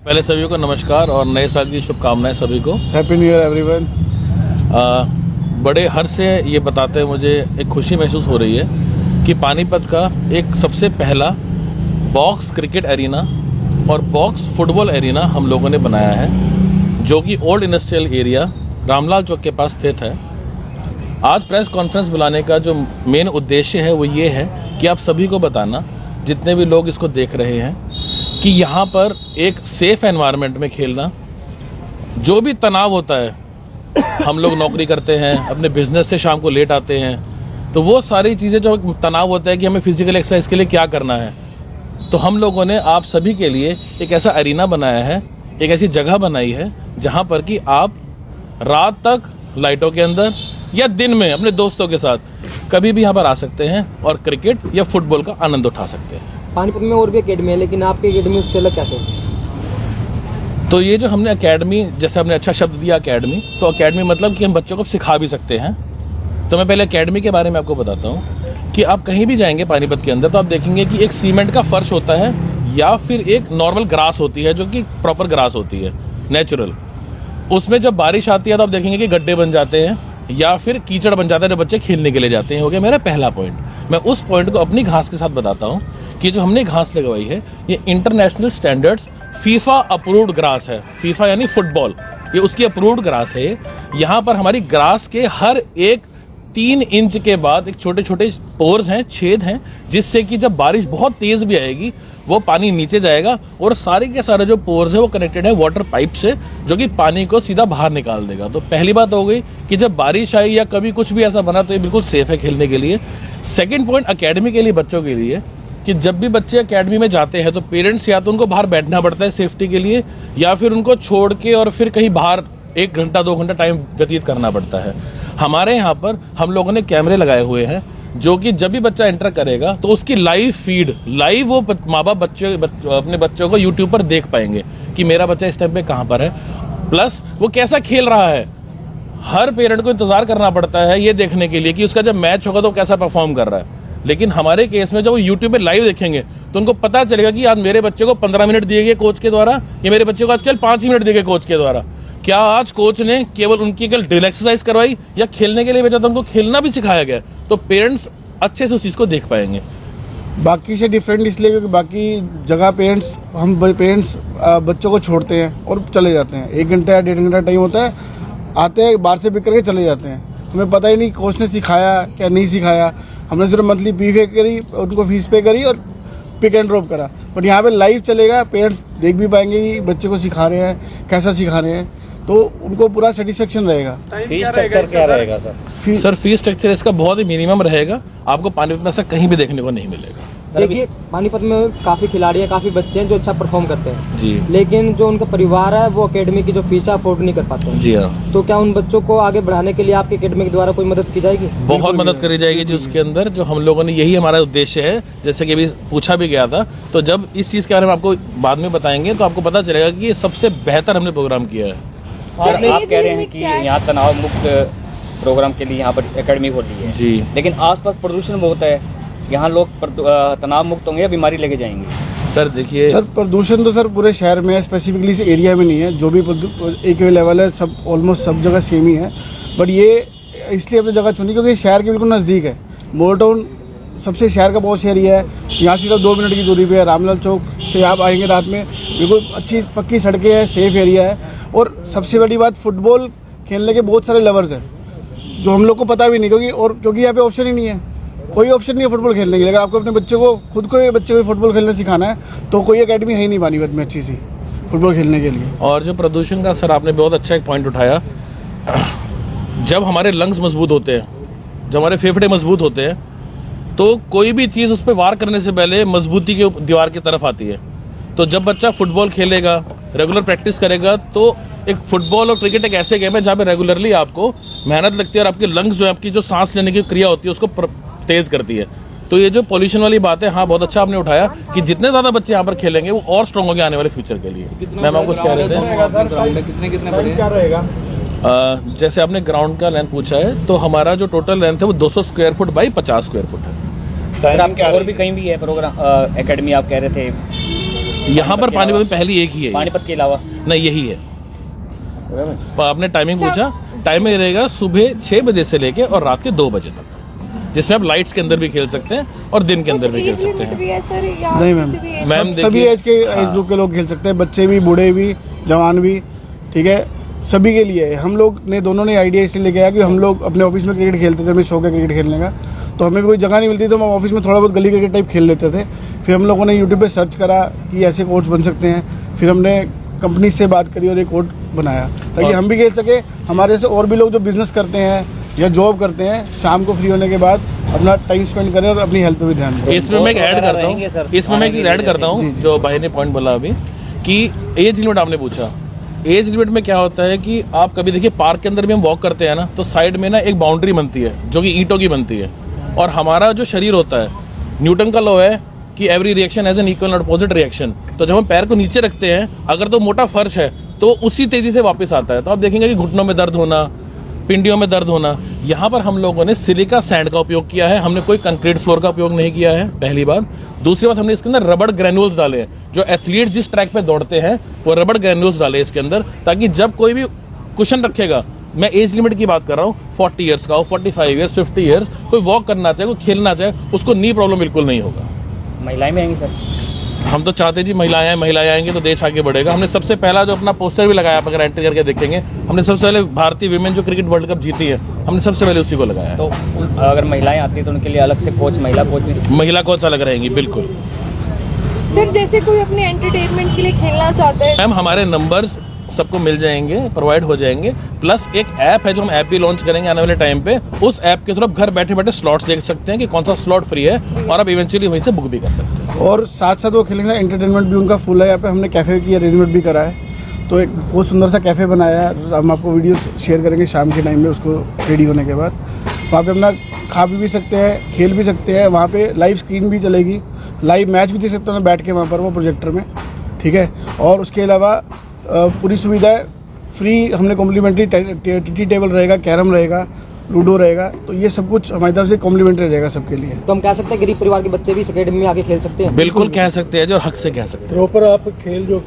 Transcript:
पहले सभी को नमस्कार और नए साल की शुभकामनाएं सभी को। Happy new year everyone. बड़े हर्ष से ये बताते हुए मुझे एक खुशी महसूस हो रही है कि पानीपत का एक सबसे पहला बॉक्स क्रिकेट एरिना और बॉक्स फुटबॉल एरिना हम लोगों ने बनाया है, जो कि ओल्ड इंडस्ट्रियल एरिया रामलाल चौक के पास स्थित है। आज प्रेस कॉन्फ्रेंस बुलाने का जो मेन उद्देश्य है वो ये है कि आप सभी को बताना, जितने भी लोग इसको देख रहे हैं, कि यहाँ पर एक सेफ एनवायरनमेंट में खेलना, जो भी तनाव होता है, हम लोग नौकरी करते हैं, अपने बिजनेस से शाम को लेट आते हैं, तो वो सारी चीज़ें जो तनाव होता है कि हमें फिजिकल एक्सरसाइज के लिए क्या करना है, तो हम लोगों ने आप सभी के लिए एक ऐसा एरिना बनाया है, एक ऐसी जगह बनाई है जहाँ पर कि आप रात तक लाइटों के अंदर या दिन में अपने दोस्तों के साथ कभी भी यहाँ पर आ सकते हैं और क्रिकेट या फुटबॉल का आनंद उठा सकते हैं। पानीपत में और भी एकेडमी है, लेकिन आपकी एकेडमी उससे अलग कैसे? तो ये जो हमने एकेडमी, जैसे हमने अच्छा शब्द दिया एकेडमी, तो एकेडमी मतलब कि हम बच्चों को सिखा भी सकते हैं। तो मैं पहले एकेडमी के बारे में आपको बताता हूँ कि आप कहीं भी जाएंगे पानीपत के अंदर तो आप देखेंगे कि एक सीमेंट का फर्श होता है या फिर एक नॉर्मल ग्रास होती है, जो कि प्रॉपर ग्रास होती है, नेचुरल। उसमें जब बारिश आती है तो आप देखेंगे कि गड्ढे बन जाते हैं या फिर कीचड़ बन जाता है, जो बच्चे खेलने के लिए जाते हैं। हो गया मेरा पहला पॉइंट। मैं उस पॉइंट को अपनी घास के साथ बताता हूँ कि जो हमने घास लगवाई है ये international standards FIFA approved grass है। फीफा यानी फुटबॉल, ये उसकी अप्रूव्ड ग्रास है। यहाँ पर हमारी ग्रास के हर एक 3 इंच के बाद एक छोटे छोटे पोर्स हैं, छेद हैं, जिससे कि जब बारिश बहुत तेज भी आएगी वो पानी नीचे जाएगा और सारे के सारे जो पोर्स है वो कनेक्टेड है वाटर पाइप से, जो कि पानी को सीधा बाहर निकाल देगा। तो पहली बात हो गई कि जब बारिश आई या कभी कुछ भी ऐसा बना तो ये बिल्कुल सेफ है खेलने के लिए। सेकेंड पॉइंट अकेडमी के लिए, बच्चों के लिए, कि जब भी बच्चे एकेडमी में जाते हैं तो पेरेंट्स या तो उनको बाहर बैठना पड़ता है सेफ्टी के लिए, या फिर उनको छोड़ के और फिर कहीं बाहर 1 घंटा 2 घंटा टाइम व्यतीत करना पड़ता है। हमारे यहाँ पर हम लोगों ने कैमरे लगाए हुए हैं, जो कि जब भी बच्चा एंटर करेगा तो उसकी लाइव फीड, लाइव वो माँ बाप अपने बच्चों को यूट्यूब पर देख पाएंगे कि मेरा बच्चा इस टाइम पे कहाँ पर है, प्लस वो कैसा खेल रहा है। हर पेरेंट को इंतजार करना पड़ता है ये देखने के लिए कि उसका जब मैच होगा तो कैसा परफॉर्म कर रहा है, लेकिन हमारे केस में जब वो यूट्यूब पे लाइव देखेंगे तो उनको पता चलेगा कि आज मेरे बच्चे को 15 मिनट दिए गए कोच के द्वारा, या मेरे बच्चे को आजकल 5 ही मिनट दिए गए कोच के द्वारा। क्या आज कोच ने केवल उनकी कल ड्रिल एक्सरसाइज करवाई या खेलने के लिए भेजा तो उनको खेलना भी सिखाया गया, तो पेरेंट्स अच्छे से उस चीज़ को देख पाएंगे। बाकी से डिफरेंट इसलिए क्योंकि बाकी जगह पेरेंट्स बच्चों को छोड़ते हैं और चले जाते हैं। 1 घंटा या 1.5 घंटा टाइम होता है, आते हैं बाहर से पिक करके चले जाते हैं। हमें पता ही नहीं कोच ने सिखाया क्या नहीं सिखाया। हमने सिर्फ मंथली फी पे करी, उनको फीस पे करी और पिक एंड ड्रॉप करा। पर यहाँ पे लाइव चलेगा, पेरेंट्स देख भी पाएंगे कि बच्चे को सिखा रहे हैं, कैसा सिखा रहे हैं, तो उनको पूरा सेटिस्फेक्शन रहेगा। फीस स्ट्रक्चर क्या रहेगा सर? सर फीस स्ट्रक्चर इसका बहुत ही मिनिमम रहेगा, आपको पानीपत में ऐसा कहीं भी देखने को नहीं मिलेगा। देखिए पानीपत में काफी खिलाड़ी हैं, काफी बच्चे हैं जो अच्छा परफॉर्म करते हैं जी, लेकिन जो उनका परिवार है वो एकेडमी की जो फीस है अफोर्ड नहीं कर पाते हैं। जी हाँ। तो क्या उन बच्चों को आगे बढ़ाने के लिए आपकी एकेडमी के द्वारा कोई मदद की जाएगी? बहुत मदद करी जाएगी जी उसके अंदर, जो हम लोगों ने, यही हमारा उद्देश्य है। जैसे कि अभी पूछा भी गया था, तो जब इस चीज के बारे में आपको बाद में बताएंगे तो आपको पता चलेगा कि ये सबसे बेहतर हमने प्रोग्राम किया है। सर आप कह रहे हैं कि यहाँ तनाव मुक्त प्रोग्राम के लिए यहाँ पर एकेडमी खोली है जी, लेकिन आसपास प्रदूषण बहुत है, यहाँ लोग तनाव मुक्त होंगे या बीमारी लेके जाएंगे? सर देखिए, सर प्रदूषण तो सर पूरे शहर में है, स्पेसिफिकली इस एरिया में नहीं है। जो भी एक लेवल है सब ऑलमोस्ट सब जगह सेम ही है। बट ये इसलिए अपनी जगह चुनी क्योंकि शहर के बिल्कुल नज़दीक है। मोल टाउन सबसे शहर का बहुत एरिया है, यहाँ से सिर्फ 2 मिनट की दूरी पे है। रामलाल चौक से आप आएंगे रात में, बिल्कुल अच्छी पक्की सड़कें हैं, सेफ एरिया है। और सबसे बड़ी बात, फुटबॉल खेलने के बहुत सारे लवर्स हैं जो हम लोग को पता भी नहीं, क्योंकि यहाँ पे ऑप्शन ही नहीं है, कोई ऑप्शन नहीं है फुटबॉल खेलने के लिए। अगर आपको अपने बच्चे को फुटबॉल खेलना सिखाना है तो कोई एकेडमी है ही नहीं पानीपत में अच्छी सी फुटबॉल खेलने के लिए। और जो प्रदूषण का, सर आपने बहुत अच्छा एक पॉइंट उठाया। जब हमारे लंग्स मजबूत होते हैं, जब हमारे फेफड़े मजबूत होते हैं, तो कोई भी चीज़ उस पर वार करने से पहले मजबूती के दीवार की तरफ आती है। तो जब बच्चा फुटबॉल खेलेगा, रेगुलर प्रैक्टिस करेगा, तो एक फुटबॉल और क्रिकेट एक ऐसे गेम है जहाँ पे रेगुलरली आपको मेहनत लगती है और आपके लंग्स जो है, आपकी जो सांस लेने की क्रिया होती है उसको तेज करती है। तो ये जो पॉल्यूशन वाली बात है, हाँ बहुत अच्छा आपने उठाया कि जितने ज़्यादा बच्चे यहाँ पर खेलेंगे वो और स्ट्रॉन्ग होंगे आने वाले फ्यूचर के लिए। मैम आप कुछ कह रहे थे? कितने बड़े क्या रहेगा? जैसे आपने ग्राउंड का लेंथ पूछा है, तो हमारा जो टोटल लेंथ है वो 200 square foot by 50 square foot है। सर आपके और भी कहीं भी है प्रोग्राम एकेडमी आप कह रहे थे? यहाँ पर पानीपत में पहली एक ही है। पानीपत के अलावा नहीं, यही है। आपने टाइमिंग पूछा, टाइमिंग रहेगा सुबह 6 बजे से लेके और रात के 2 बजे तक, जिसमें आप लाइट्स के अंदर भी खेल सकते हैं और दिन के अंदर भी खेल सकते हैं। नहीं मैम, मैम सभी एज के एज ग्रुप के लोग खेल सकते हैं, बच्चे भी, बूढ़े भी, जवान भी, ठीक है, सभी के लिए है। हम लोग ने दोनों ने आइडिया इसलिए लेके आया कि हम लोग अपने ऑफिस में क्रिकेट खेलते थे, हमें शौक है क्रिकेट खेलने का, तो हमें भी कोई जगह नहीं मिलती, तो हम ऑफिस में थोड़ा बहुत गली क्रिकेट टाइप खेल लेते थे। फिर हम लोगों ने यूट्यूब पे सर्च करा कि ऐसे कोच बन सकते हैं, फिर हमने कंपनी से बात करी और एक कोच बनाया ताकि हम भी खेल सके। हमारे से और भी लोग जो बिजनेस करते हैं या जॉब करते हैं, शाम को फ्री होने के बाद अपना टाइम स्पेंड करें और अपनी हेल्थ पे भी ध्यान दें। इसमें मैं एक ऐड करता हूँ, जो भाई ने पॉइंट बोला अभी कि एज लिमिट आपने पूछा। एज लिमिट में क्या होता है कि आप कभी देखिए पार्क के अंदर भी हम वॉक करते हैं ना, तो साइड में ना एक बाउंड्री बनती है जो कि ईंटों की बनती है, और हमारा जो शरीर होता है, न्यूटन का लॉ है कि every reaction has an equal and opposite reaction. तो जब हम पैर को नीचे रखते हैं, अगर तो मोटा फर्श है तो उसी तेजी से वापस आता है। तो आप देखेंगे कि घुटनों में दर्द होना, पिंडियों में दर्द होना। यहाँ पर हम लोगों ने सिलिका सैंड का उपयोग किया है, हमने कोई कंक्रीट फ्लोर का उपयोग नहीं किया है, पहली बात। दूसरी बात, हमने इसके अंदर रबड़ ग्रैन्यूल्स डाले हैं। जो एथलीट जिस ट्रैक पे दौड़ते हैं वो रबड़ ग्रैन्यूल्स डाले इसके अंदर, ताकि जब कोई भी कुशन रखेगा, मैं एज लिमिट की बात कर रहा हूँ, 40 ईयर्स का हो, 45 ईयर्स, 50 ईयर्स, कोई वॉक करना चाहे, कोई खेलना चाहे, उसको नी प्रॉब्लम बिल्कुल नहीं होगा। महिलाएं भी आएंगी सर? हम तो चाहते जी महिलाएं आएंगी तो देश आगे बढ़ेगा। हमने सबसे पहला जो अपना पोस्टर भी लगाया, आप अगर एंट्री करके देखेंगे, हमने सबसे पहले भारतीय विमेन जो क्रिकेट वर्ल्ड कप जीती है, हमने सबसे पहले उसी को लगाया है। तो अगर महिलाएं आती है तो उनके लिए अलग से कोच, महिला कोच भी? महिला कोच अलग रहेंगी, बिल्कुल। सर जैसे कोई अपने एंटरटेनमेंट के लिए खेलना चाहता है, मैम हमारे नंबर्स सबको मिल जाएंगे, प्रोवाइड हो जाएंगे, प्लस एक ऐप है जो हम ऐप भी लॉन्च करेंगे आने वाले टाइम पे। उस ऐप के थ्रू आप घर बैठे बैठे स्लॉट्स देख सकते हैं कि कौन सा स्लॉट फ्री है, और आप इवेंचुअली वहीं से बुक भी कर सकते हैं। और साथ साथ वो खेलेंगे, एंटरटेनमेंट भी उनका फुल है। यहाँ पे हमने कैफ़े की अरेंजमेंट भी करा है, तो एक बहुत सुंदर सा कैफ़े बनाया है। हम आपको वीडियो शेयर करेंगे शाम के टाइम में, उसको रेडी होने के बाद। वहाँ पे अपना खा भी सकते हैं, खेल भी सकते हैं। वहाँ पे लाइव स्क्रीन भी चलेगी, लाइव मैच भी देख सकते हैं बैठ के वहाँ पर, वो प्रोजेक्टर में, ठीक है। और उसके अलावा पूरी सुविधाएँ फ्री, हमने कॉम्प्लीमेंट्री टी टेबल रहेगा, कैरम रहेगा, लूडो रहेगा, तो ये सब कुछ हमारी तरफ से कॉम्प्लीमेंट्री रहेगा सबके लिए। तो हम कह सकते हैं गरीब परिवार के बच्चे भी इस अकेडमी में आके खेल सकते हैं? बिल्कुल कह सकते हैं, जो हक से कह सकते हैं। प्रॉपर आप खेल जो